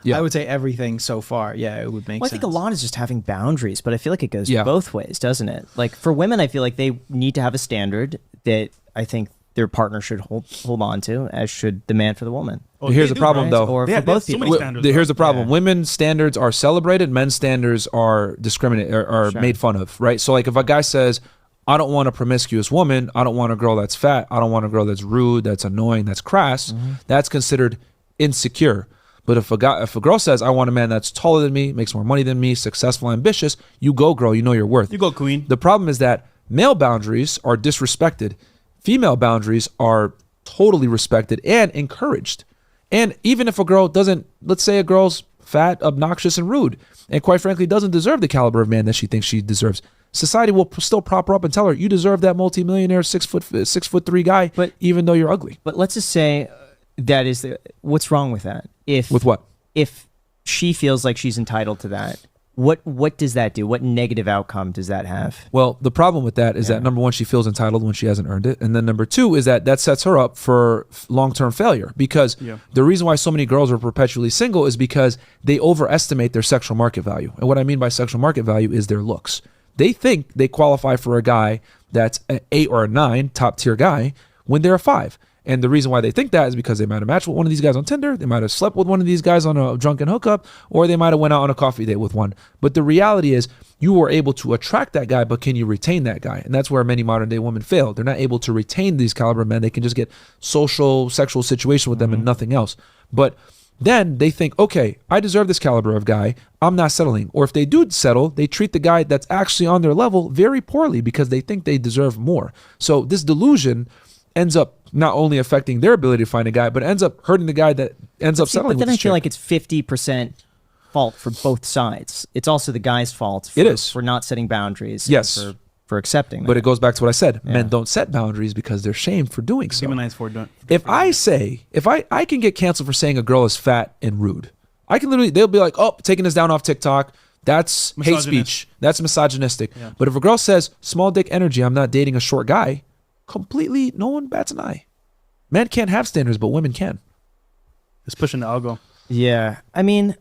Yeah. I would say everything so far. Yeah, it would make Well, I sense. think a lot is just having boundaries, but I feel like it goes Yeah. both ways, doesn't it? Like for women, I feel like they need to have a standard that I think their partner should hold on to, as should the man for the woman. Oh, Here's they the do, problem, right? though. Or They for have both so people. many standards, Here's bro. the problem. Yeah. Women's standards are celebrated. Men's standards are discriminated, are Sure. made fun of, right? So like if a guy says, I don't want a promiscuous woman, I don't want a girl that's fat, I don't want a girl that's rude, that's annoying, that's crass, that's considered insecure. But if a girl says, I want a man that's taller than me, makes more money than me, successful, ambitious, you go, girl, you know your worth. You go, queen. The problem is that male boundaries are disrespected. Female boundaries are totally respected and encouraged. And even if a girl doesn't, let's say a girl's fat, obnoxious, and rude, and quite frankly doesn't deserve the caliber of man that she thinks she deserves, society will still prop her up and tell her, you deserve that multimillionaire 6'3" guy, But- even though you're ugly. But let's just say that is what's wrong with that? With what? If she feels like she's entitled to that, what does that do? What negative outcome does that have? Well, the problem with that is that number one, she feels entitled when she hasn't earned it. And then number two is that sets her up for long-term failure, because the reason why so many girls are perpetually single is because they overestimate their sexual market value. And what I mean by sexual market value is their looks. They think they qualify for a guy that's an 8 or a 9, top tier guy, when they're a 5. And the reason why they think that is because they might have matched with one of these guys on Tinder, they might have slept with one of these guys on a drunken hookup, or they might have went out on a coffee date with one. But the reality is you were able to attract that guy, but can you retain that guy? And that's where many modern day women fail. They're not able to retain these caliber men. They can just get social, sexual situation with them and nothing else. But then they think, okay, I deserve this caliber of guy, I'm not settling. Or if they do settle, they treat the guy that's actually on their level very poorly because they think they deserve more. So this delusion ends up not only affecting their ability to find a guy, but ends up hurting the guy that ends up settling But then with I this feel chick. like it's 50% fault for both sides. It's also the guy's fault It is. for not setting boundaries. Yes. And for accepting that. But it goes back to what I said. Men don't set boundaries because they're shamed for doing so. Demonized for doing. If I can get canceled for saying a girl is fat and rude, I can literally, they'll be like, oh, taking this down off TikTok. That's hate speech. That's misogynistic. Yeah. But if a girl says small dick energy, I'm not dating a short guy, completely, no one bats an eye. Men can't have standards, but women can. It's pushing the algo. Yeah. I mean,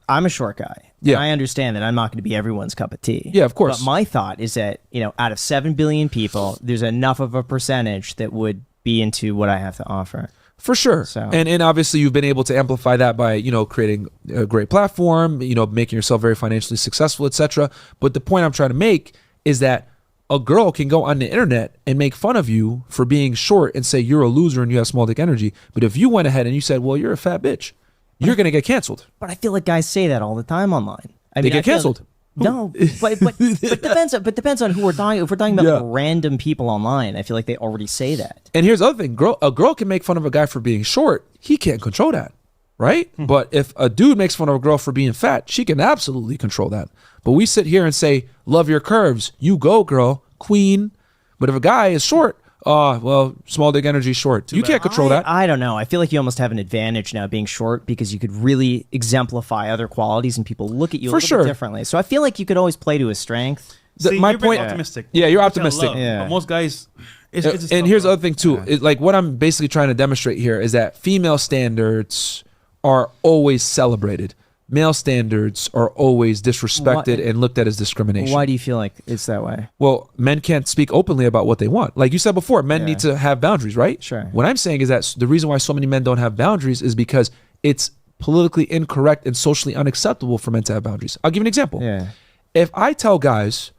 I'm a short guy. Yeah. And I understand that I'm not going to be everyone's cup of tea. Yeah, of course. But my thought is that, out of 7 billion people, there's enough of a percentage that would be into what I have to offer. For sure. So- And obviously you've been able to amplify that by, creating a great platform, making yourself very financially successful, etc. But the point I'm trying to make is that a girl can go on the internet and make fun of you for being short and say you're a loser and you have small dick energy. But if you went ahead and you said, well, you're a fat bitch, you're going to get canceled. But I feel like guys say that all the time online. They I get feel- canceled. No, but depends on who we're talking. If we're talking about Yeah. like random people online, I feel like they already say that. And here's the other thing. A girl can make fun of a guy for being short. He can't control that, right? But if a dude makes fun of a girl for being fat, she can absolutely control that. But we sit here and say, love your curves. You go, girl, queen. But if a guy is short, small dick energy short. You can't control that. I don't know. I feel like you almost have an advantage now being short because you could really exemplify other qualities and people look at you a For little sure. bit differently. So I feel like you could always play to his strength. My you're very point- optimistic. Yeah, you're Which I optimistic. love. Yeah. But most guys, it's just And tough, here's the bro. other thing too. Like what I'm basically trying to demonstrate here is that female standards are always celebrated. Male standards are always disrespected and looked at as discrimination. Why do you feel like it's that way? Well, men can't speak openly about what they want. Like you said before, men need to have boundaries, right? Sure. What I'm saying is that the reason why so many men don't have boundaries is because it's politically incorrect and socially unacceptable for men to have boundaries. I'll give you an example. Yeah. If I tell guys,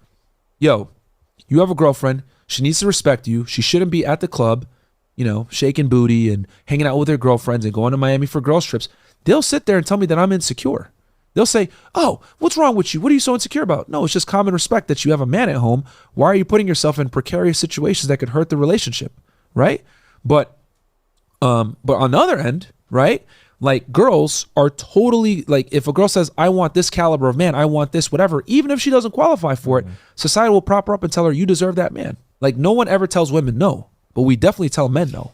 yo, you have a girlfriend, she needs to respect you, she shouldn't be at the club, shaking booty and hanging out with her girlfriends and going to Miami for girls trips, they'll sit there and tell me that I'm insecure. They'll say, oh, what's wrong with you? What are you so insecure about? No, it's just common respect that you have a man at home. Why are you putting yourself in precarious situations that could hurt the relationship, right? But on the other end, right, like girls are totally, like if a girl says, I want this caliber of man, I want this, whatever, even if she doesn't qualify for it, society will prop her up and tell her, you deserve that man. Like no one ever tells women no, but we definitely tell men no.